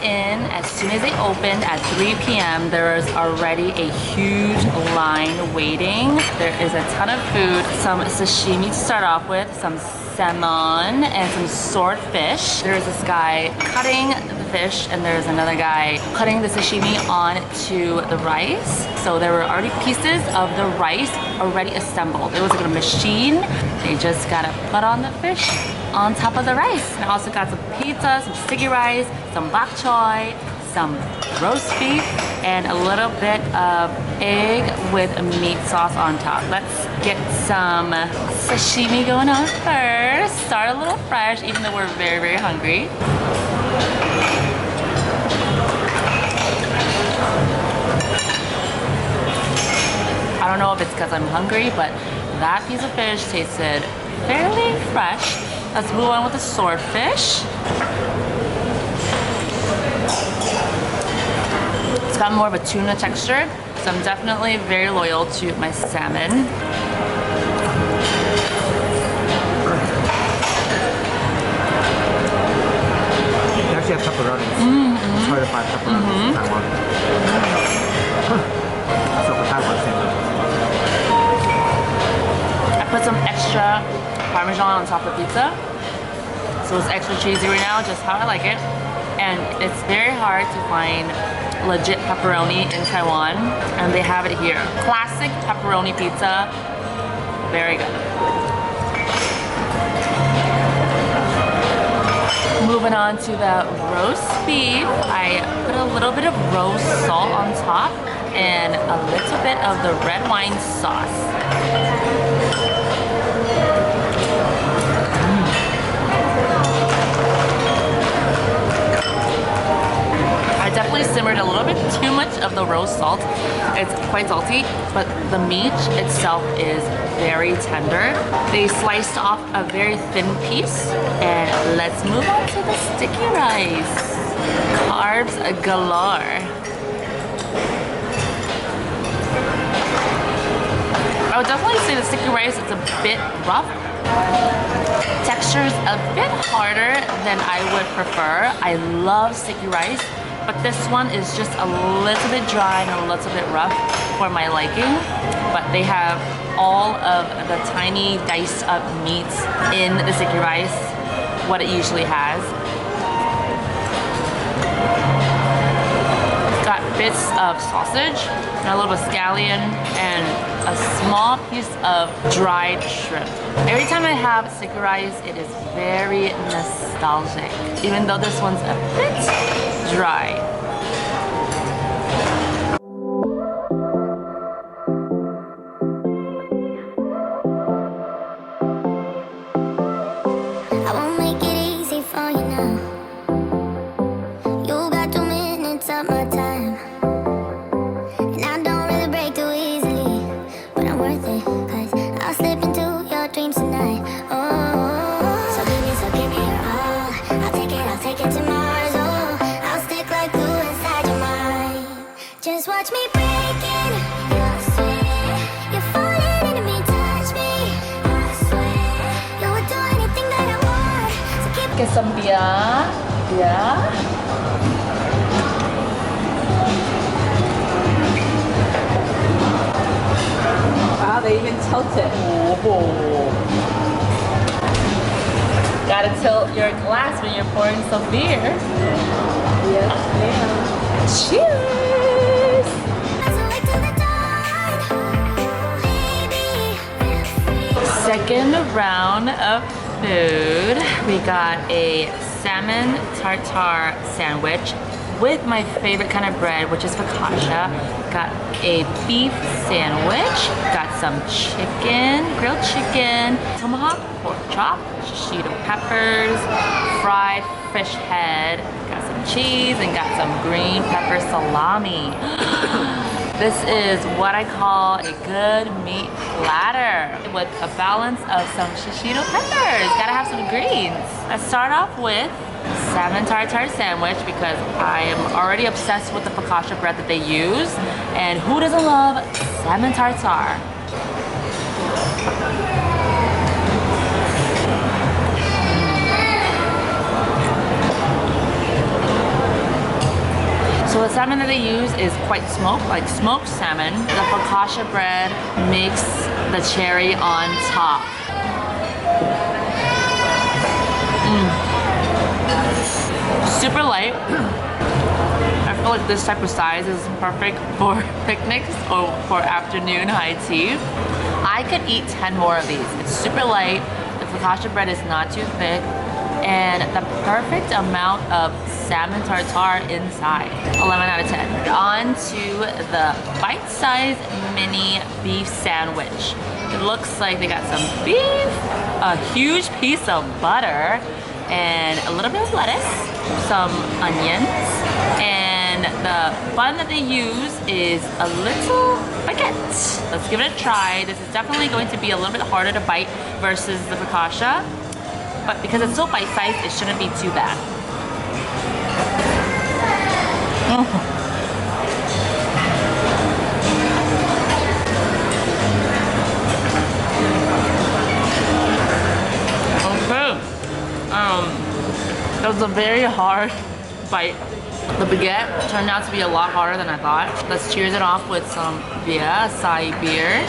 in as soon as they opened at 3 p.m. There is already a huge line waiting. There is a ton of food, some sashimi to start off with, some salmon and some swordfish. There's this guy cutting the fish and there's another guy putting the sashimi onto the rice. So there were already pieces of the rice already assembled. It was like a machine. They just gotta put on the fish on top of the rice. And I also got some pizza, some sticky rice, some bok choy, some roast beef, and a little bit of egg with a meat sauce on top. Let's get some sashimi going on first. Start a little fresh, even though we're very, very hungry. I don't know if it's because I'm hungry, but that piece of fish tasted fairly fresh. Let's move on with the swordfish. It's got more of a tuna texture, so I'm definitely very loyal to my salmon. They actually have pepperoni. It's hard to find pepperoni in Taiwan. So for Taiwan, same thing. I put some extra Parmesan on top of the pizza, so it's extra cheesy right now, just how I like it. And it's very hard to find legit pepperoni in Taiwan, and they have it here. Classic pepperoni pizza, very good. Moving on to the roast beef, I put a little bit of roast salt on top and a little bit of the red wine sauce. I definitely simmered a little bit too much of the roast salt. It's quite salty, but the meat itself is very tender. They sliced off a very thin piece, and let's move on to the sticky rice. Carbs galore. I would definitely say the sticky rice is a bit rough. Texture's a bit harder than I would prefer. I love sticky rice, but this one is just a little bit dry and a little bit rough for my liking. But they have all of the tiny diced up meats in the sticky rice, what it usually has. It's got bits of sausage, and a little bit of scallion, and a small piece of dried shrimp. Every time I have sticky rice, it is very nostalgic, even though this one's a bit dry. Get some beer. Wow, they even tilt it. Oh. Gotta tilt your glass when you're pouring some beer. Yes, ma'am. Cheers! Second round of food. We got a salmon tartare sandwich with my favorite kind of bread, which is focaccia. Got a beef sandwich. Got some chicken, grilled chicken, tomahawk pork chop, shishito peppers, fried fish head. Got some cheese and got some green pepper salami. This is what I call a good meat platter with a balance of some shishito peppers. Gotta have some greens. Let's start off with salmon tartare sandwich because I am already obsessed with the focaccia bread that they use. And who doesn't love salmon tartare? salmon that they use is quite smoked, like smoked salmon. The focaccia bread makes the cherry on top. Super light. I feel like this type of size is perfect for picnics or for afternoon high tea. I could eat 10 more of these. It's super light. The focaccia bread is not too thick. And the perfect amount of salmon tartare inside. 11 out of 10. On to the bite-sized mini beef sandwich. It looks like they got some beef, a huge piece of butter, and a little bit of lettuce, some onions, and the bun that they use is a little baguette. Let's give it a try. This is definitely going to be a little bit harder to bite versus the focaccia, but because it's so bite-sized, it shouldn't be too bad. That was a very hard bite. The baguette turned out to be a lot harder than I thought. Let's cheers it off with some beer, acai beer.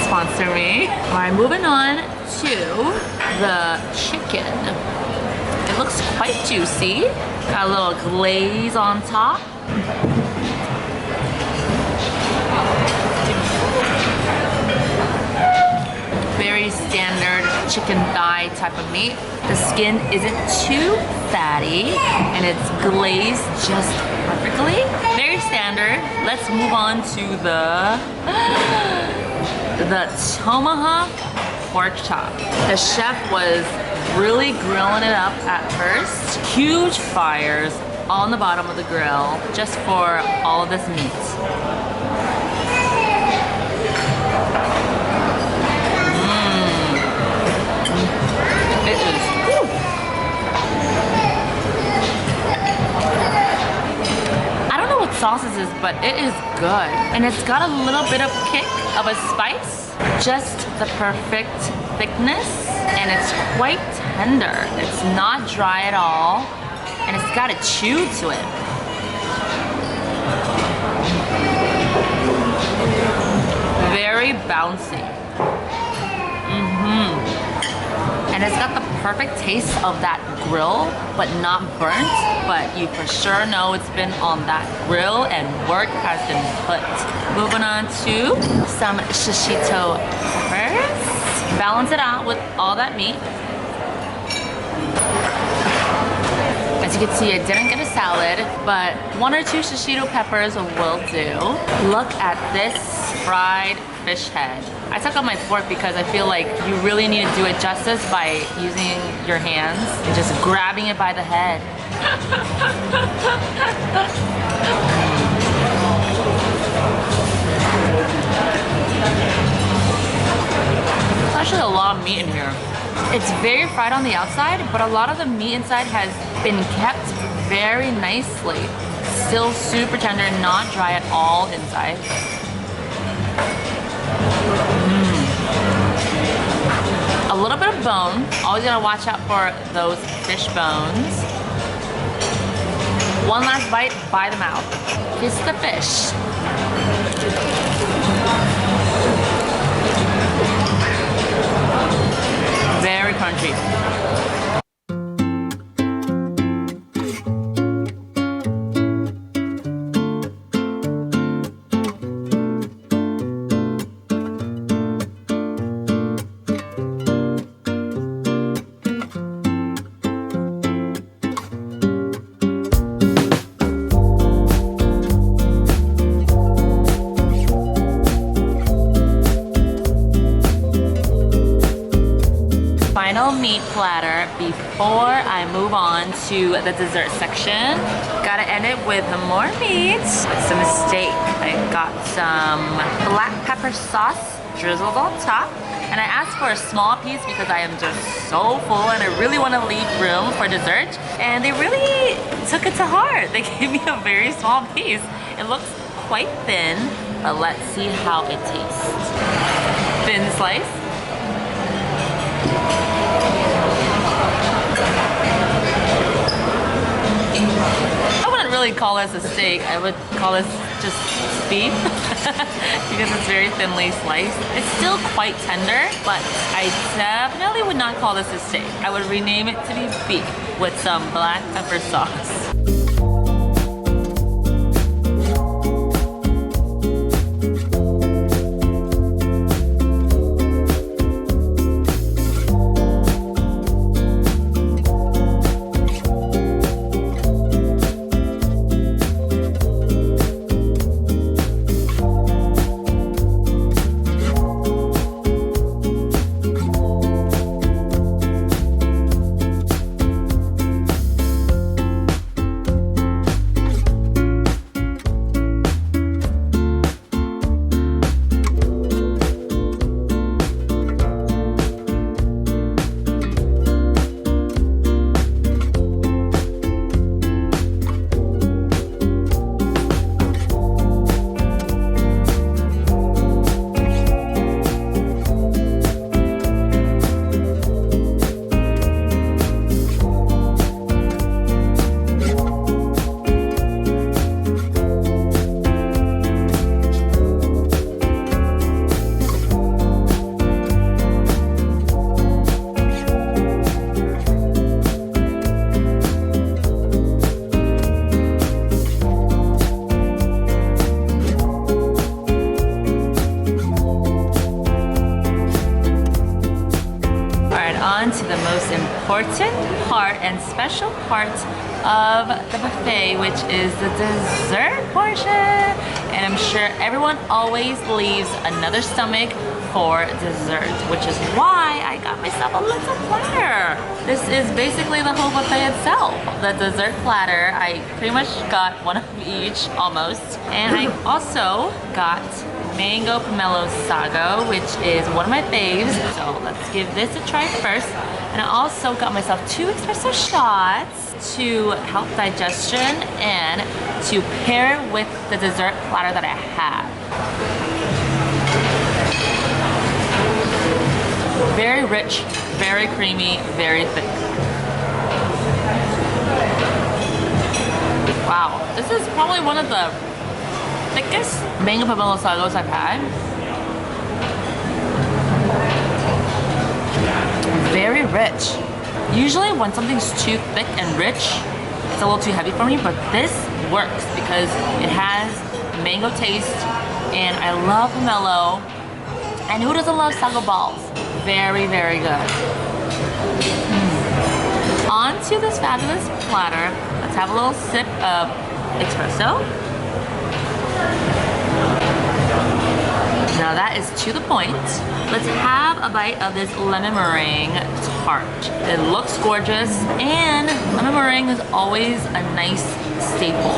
Sponsor me. Alright, moving on to the chicken. It looks quite juicy. Got a little glaze on top. Very standard chicken thigh type of meat. The skin isn't too fatty and it's glazed just perfectly. Very standard. Let's move on to the tomahawk pork chop. The chef was really grilling it up at first. Huge fires on the bottom of the grill just for all of this meat. It is, whew. I don't know what sauce this is, but it is good. And it's got a little bit of kick of a spice, just the perfect thickness, and it's quite tender. It's not dry at all, and it's got a chew to it. Very bouncy. And it's got the perfect taste of that grill, but not burnt. But you for sure know it's been on that grill and work has been put. Moving on to some shishito peppers. Balance it out with all that meat. As you can see, I didn't get a salad, but 1 or 2 shishito peppers will do. Look at this fried fish head. I took out my fork because I feel like you really need to do it justice by using your hands and just grabbing it by the head. There's actually a lot of meat in here. It's very fried on the outside, but a lot of the meat inside has been kept very nicely. Still super tender, not dry at all inside. A little bit of bone. Always gotta watch out for those fish bones. One last bite by the mouth. Kiss the fish. Very crunchy. Meat platter before I move on to the dessert section. Gotta end it with more meat, some steak. I got some black pepper sauce drizzled on top, and I asked for a small piece because I am just so full and I really want to leave room for dessert, and they really took it to heart. They gave me a very small piece. It looks quite thin, but let's see how it tastes. Thin slice. Oh, really call this a steak. I would call this just beef because it's very thinly sliced. It's still quite tender, but I definitely would not call this a steak. I would rename it to be beef with some black pepper sauce. To the most important part and special part of the buffet, which is the dessert portion. And I'm sure everyone always leaves another stomach for dessert, which is why I got myself a little platter. This is basically the whole buffet itself. The dessert platter, I pretty much got one of each almost. And I also got mango pomelo sago, which is one of my faves. So let's give this a try first. And I also got myself 2 espresso shots to help digestion and to pair with the dessert platter that I have. Very rich, very creamy, very thick. Wow, this is probably one of the thickest mango pomelo sagos I've had. Very rich. Usually when something's too thick and rich, it's a little too heavy for me, but this works because it has mango taste and I love pomelo. And who doesn't love sago balls? Very, very good. On to this fabulous platter. Let's have a little sip of espresso. Now that is to the point. Let's have a bite of this lemon meringue tart. It looks gorgeous, and lemon meringue is always a nice staple.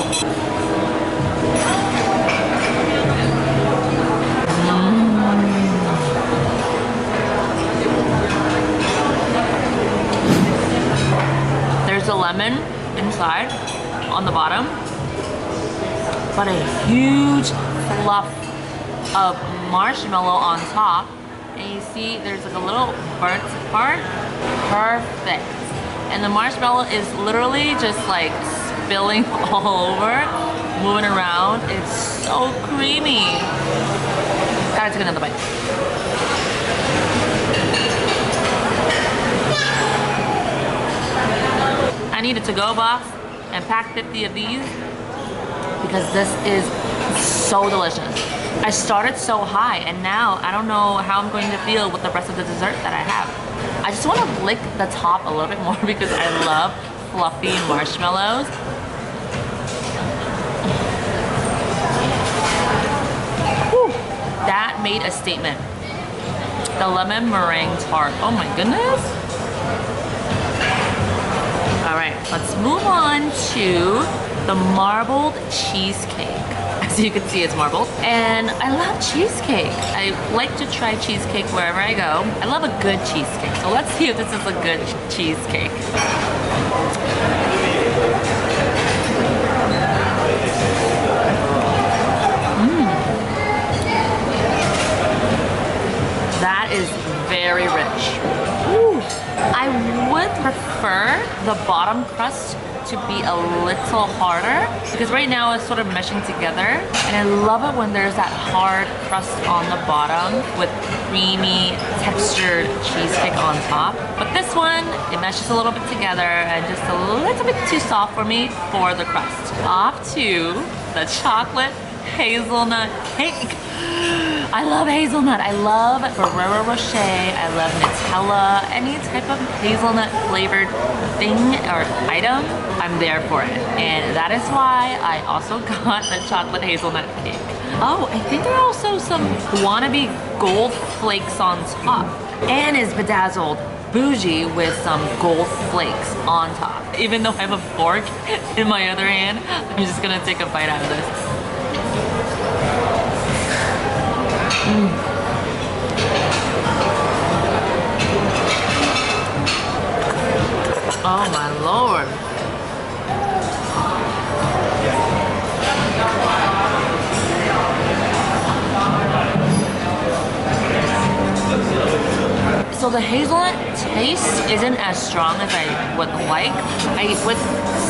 There's a lemon inside on the bottom, but a huge fluff of marshmallow on top, and you see there's like a little burnt part. Perfect. And the marshmallow is literally just like spilling all over, moving around. It's so creamy. Gotta take another bite. I need a to-go box and pack 50 of these because this is so delicious. I started so high and now I don't know how I'm going to feel with the rest of the dessert that I have. I just want to lick the top a little bit more because I love fluffy marshmallows. Whew, that made a statement. The lemon meringue tart. Oh my goodness. All right, let's move on to the marbled cheesecake. As you can see, it's marbled. And I love cheesecake. I like to try cheesecake wherever I go. I love a good cheesecake. So let's see if this is a good cheesecake. That is very rich. Ooh. I would prefer the bottom crust to be a little harder because right now it's sort of meshing together, and I love it when there's that hard crust on the bottom with creamy textured cheesecake on top. But this one, it meshes a little bit together and just a little bit too soft for me for the crust. Off to the chocolate hazelnut cake. I love hazelnut. I love Ferrero Rocher. I love Nutella. Any type of hazelnut flavored thing or item, I'm there for it. And that is why I also got the chocolate hazelnut cake. Oh, I think there are also some wannabe gold flakes on top. And is bedazzled bougie with some gold flakes on top. Even though I have a fork in my other hand, I'm just gonna take a bite out of this. Oh my lord. So the hazelnut taste isn't as strong as I would like. I would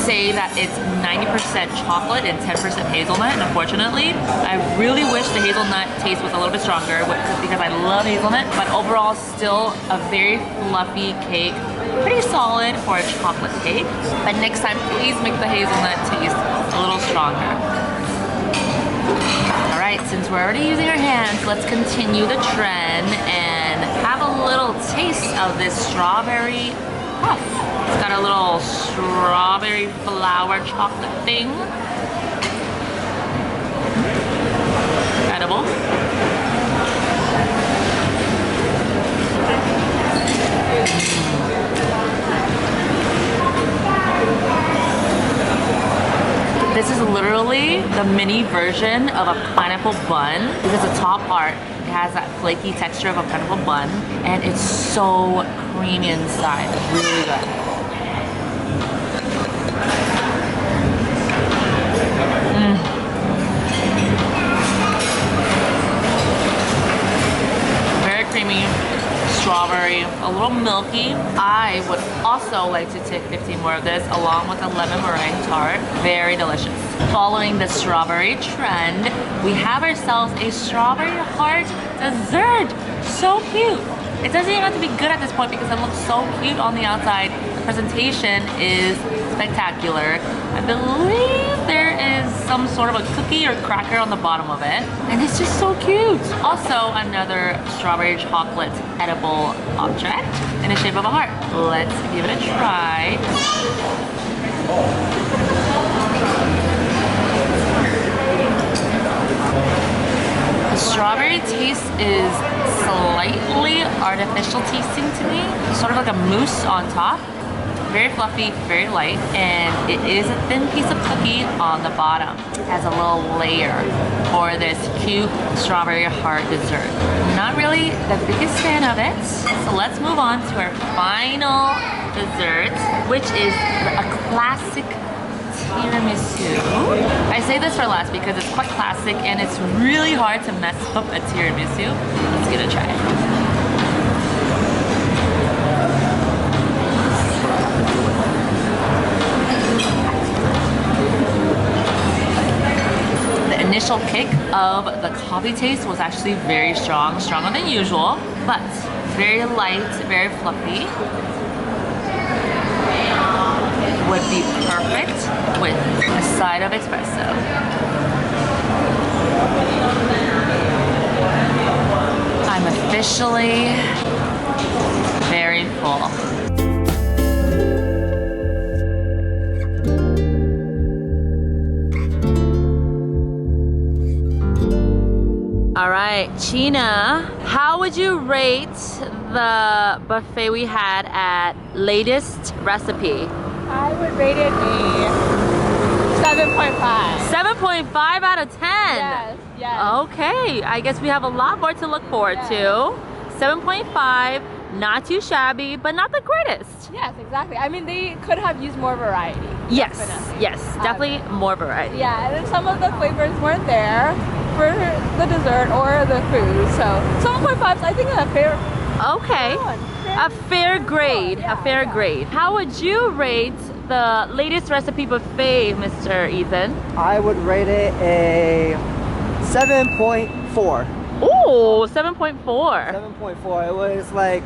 say that it's 90% chocolate and 10% hazelnut, and unfortunately, I really wish the hazelnut taste was a little bit stronger because I love hazelnut, but overall still a very fluffy cake. Pretty solid for a chocolate cake. But next time, please make the hazelnut taste a little stronger. All right, since we're already using our hands, let's continue the trend and have a little taste of this strawberry puff. It's got a little strawberry flour chocolate thing. Edible. This is literally the mini version of a pineapple bun because the top part has that flaky texture of a pineapple bun, and it's so creamy inside. Really good. Very creamy, strawberry, a little milky. I would also like to take 15 more of this along with a lemon meringue tart. Very delicious. Following the strawberry trend, we have ourselves a strawberry heart dessert. So cute. It doesn't even have to be good at this point because it looks so cute on the outside. The presentation is spectacular. I believe there is some sort of a cookie or cracker on the bottom of it. And it's just so cute. Also, another strawberry chocolate edible object in the shape of a heart. Let's give it a try. The strawberry taste is slightly artificial tasting to me. Sort of like a mousse on top. Very fluffy, very light, and it is a thin piece of cookie on the bottom. It has a little layer for this cute strawberry heart dessert. Not really the biggest fan of it, so let's move on to our final dessert, which is a classic tiramisu. I say this for last because it's quite classic and it's really hard to mess up a tiramisu. Let's give it a try. The initial kick of the coffee taste was actually very strong, stronger than usual, but very light, very fluffy. Would be perfect with a side of espresso. I'm officially very full. All right, China, how would you rate the buffet we had at Latest Recipe? I would rate it a 7.5. 7.5 out of 10? Yes, yes. Okay, I guess we have a lot more to look forward to. 7.5, not too shabby, but not the greatest. Yes, exactly. I mean, they could have used more variety. Yes, Definitely. yes, definitely more variety. Yeah, and then some of the flavors weren't there. for the dessert or the food. So 7.5 is I think a fair Okay. one. A fair grade. Yeah, A fair yeah. grade. How would you rate the latest recipe buffet, Mr. Ethan? I would rate it a 7.4. Ooh, 7.4. 7.4. It was like,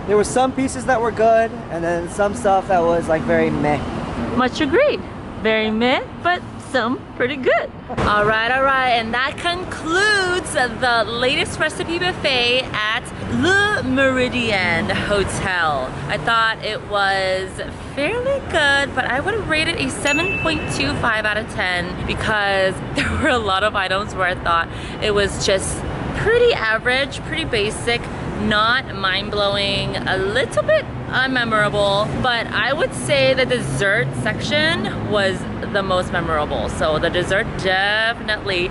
there were some pieces that were good, and then some stuff that was like very meh. Much agreed. Very meh, but some pretty good. All right, and that concludes the latest recipe buffet at Le Meridien Hotel. I thought it was fairly good, but I would rate it a 7.25 out of 10 because there were a lot of items where I thought it was just pretty average, pretty basic, not mind-blowing, a little bit unmemorable, but I would say the dessert section was the most memorable. So the dessert definitely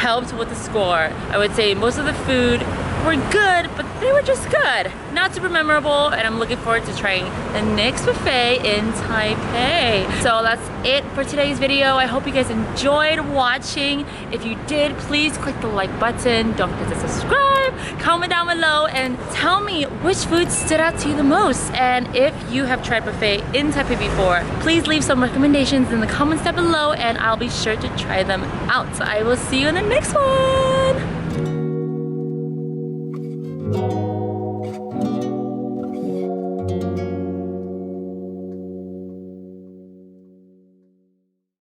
helped with the score. I would say most of the food were good, but they were just good. Not super memorable, and I'm looking forward to trying the next buffet in Taipei. So that's it for today's video. I hope you guys enjoyed watching. If you did, please click the like button. Don't forget to subscribe, comment down below, and tell me which food stood out to you the most. And if you have tried buffet in Taipei before, please leave some recommendations in the comments down below, and I'll be sure to try them out. I will see you in the next one.